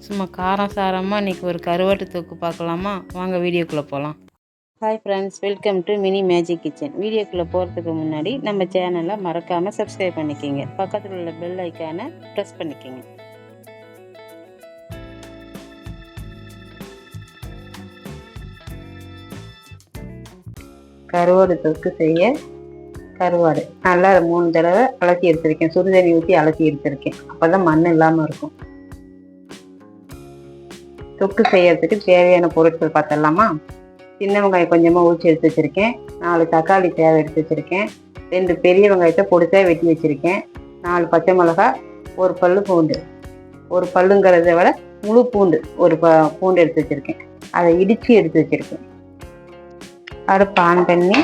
சும்மா காரம் சாரமாக இன்றைக்கி ஒரு கருவாட்டு தொக்கு பார்க்கலாமா? வாங்க வீடியோக்குள்ளே போகலாம். Hi friends, welcome to mini magic kitchen. வீடியோக்குள்ளே போகிறதுக்கு முன்னாடி நம்ம சேனலை மறக்காமல் சப்ஸ்கிரைப் பண்ணிக்கோங்க. பக்கத்தில் உள்ள பெல் ஐக்கானை ப்ரெஸ் பண்ணிக்கோங்க. கருவாடு தொக்கு செய்ய கருவாடு நல்லா 3 தடவை அலசி எடுத்திருக்கேன். சுடுதண்ணி ஊற்றி அலசி எடுத்திருக்கேன். அப்போ தான் மண் இல்லாமல் இருக்கும். தொக்கு செய்யறதுக்கு தேவையான பொருட்கள் பார்த்துடலாமா? சின்ன வெங்காயம் கொஞ்சமாக ஊற்றி எடுத்து வச்சுருக்கேன். 4 தக்காளி தேவை எடுத்து வச்சுருக்கேன். 2 பெரிய வெங்காயத்தை பொடிசாக வெட்டி வச்சுருக்கேன். 4 பச்சை மிளகாய், ஒரு பல்லு பூண்டு. ஒரு பல்லுங்கிறத விட முழு பூண்டு, ஒரு பூண்டு எடுத்து வச்சுருக்கேன். அதை இடித்து எடுத்து வச்சுருக்கேன். அடுப்பு ஆன் பண்ணி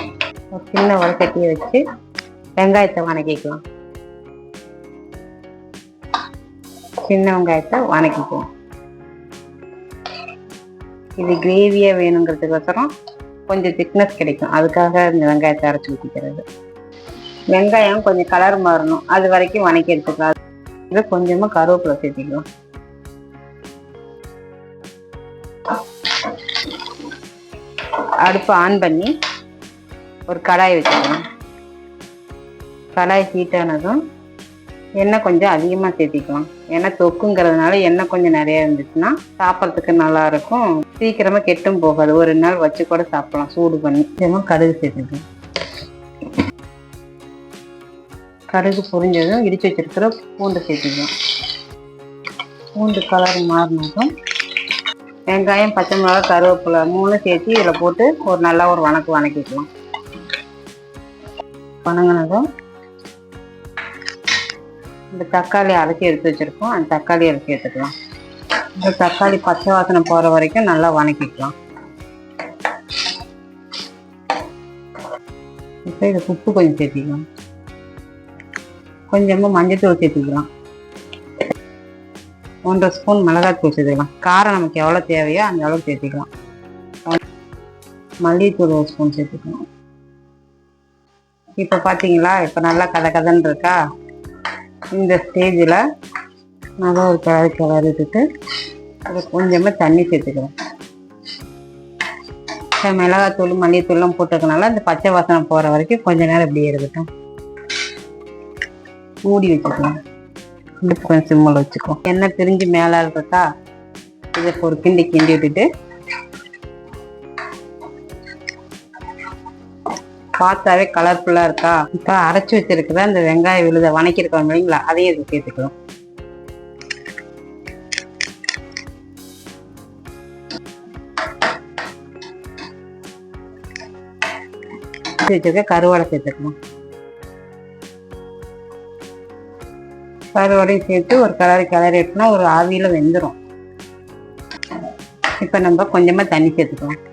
ஒரு சின்ன வடசட்டியை வச்சு வெங்காயத்தை வணக்கிக்கலாம். சின்ன வெங்காயத்தை வணக்கிக்குவோம். இது கிரேவியாக வேணுங்கிறதுக்கோசரம் கொஞ்சம் திக்னஸ் கிடைக்கும். அதுக்காக இந்த வெங்காயத்தை அரைச்சி ஊற்றிக்கிறது. வெங்காயம் கொஞ்சம் கலர் மாறணும், அது வரைக்கும் வணக்கி எடுத்துக்கலாம். இது கொஞ்சமாக கருவேப்பிலை சேர்த்திக்கலாம். அடுப்பு ஆன் பண்ணி ஒரு கடாய் வச்சுக்கலாம். கடாய் ஹீட் ஆனதும் எண்ணெய் கொஞ்சம் அதிகமாக சேர்த்திக்கலாம். ஏன்னா தொக்குங்கிறதுனால எண்ணெய் கொஞ்சம் நிறையா இருந்துச்சுன்னா சாப்பிட்றதுக்கு நல்லா இருக்கும். சீக்கிரமாக கெட்டும் போகாது. ஒரு 2 நாள் வச்சு கூட சாப்பிடலாம் சூடு பண்ணி. கடுகு சேர்த்துக்கலாம். கடுகு பொரிஞ்சதும் இடிச்சு வச்சிருக்கிற பூண்டு சேர்த்துக்கலாம். பூண்டு கலர் மாறினதும் வெங்காயம், பச்சை மிளகாய், கருவேப்பிலை 3 சேர்த்து இதில் போட்டு நல்லா ஒரு வணக்கிக்கலாம். வணங்கினதும் இந்த தக்காளி அரைச்சி எடுத்து வச்சிருக்கோம். அந்த தக்காளி அரைச்சி எடுத்துக்கலாம். இந்த தக்காளி பச்சை வாசனை போகிற வரைக்கும் நல்லா வணக்கிக்கலாம். இப்போ இது உப்பு கொஞ்சம் சேர்த்திக்கலாம். கொஞ்சமாக மஞ்சத்தூள் சேர்த்திக்கலாம். 1 ஸ்பூன் மிளகாய்த்தூள் சேர்த்துக்கலாம். காரம் நமக்கு எவ்வளோ தேவையோ அந்த அளவுக்கு சேர்த்திக்கலாம். மல்லித்தூள் 1 ஸ்பூன் சேர்த்துக்கலாம். இப்போ பார்த்தீங்களா, இப்போ நல்லா கதன்னு இருக்கா? இந்த ஸ்டேஜில் நல்லா ஒரு கிளறிட்டு அது கொஞ்சமாக தண்ணி சேர்த்துக்கிறேன். மிளகாத்தூள், மல்லித்தூள்லாம் போட்டுக்கனால இந்த பச்சை வாசனை போகிற வரைக்கும் கொஞ்ச நேரம் இப்படியே இருக்கட்டும். மூடி வச்சுக்கலாம். கொஞ்சம் சிம்மில் வச்சுக்கோ. எண்ணெய் பிரிஞ்சு மேலே இருக்கா? இதை ஒரு கிண்டி விட்டுட்டு பார்த்தாவே கலர்ஃபுல்லாக இருக்கா? இப்போ அரைச்சி வச்சிருக்கிற அந்த வெங்காய விழுதை வணக்கிருக்கோம் இல்லைங்களா, அதையும் இது சேர்த்துக்கலாம். வச்சிருக்க கருவாடை சேர்த்துக்கலாம். கருவாடையும் சேர்த்து ஒரு கிளறி எடுத்துனா ஒரு ஆவியில் வெந்துடும். இப்போ நம்ம கொஞ்சமாக தண்ணி சேர்த்துக்கலாம்.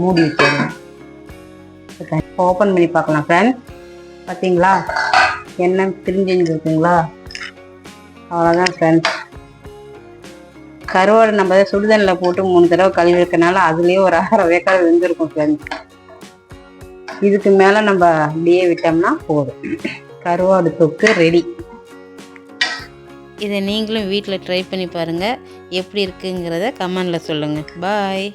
மூடி வச்சிடலாம். ஓப்பன் பண்ணி பார்க்கலாம் ஃப்ரெண்ட்ஸ். பார்த்தீங்களா, எண்ணெய் பிரிஞ்சுருக்குங்களா? அவ்வளோதான் ஃப்ரெண்ட்ஸ். கருவாடு நம்ம சுடுதண்ணில் போட்டு 3 தடவை கழுவி இருக்கனால அதுலேயே ஒரு 1/2 வேக்காடு வெந்திருக்கும் ஃப்ரெண்ட்ஸ். இதுக்கு மேலே நம்ம அப்படியே விட்டோம்னா போதும். கருவாடு தொக்கு ரெடி. இதை நீங்களும் வீட்டில் ட்ரை பண்ணி பாருங்கள். எப்படி இருக்குங்கிறத கமெண்டில் சொல்லுங்கள். பாய்.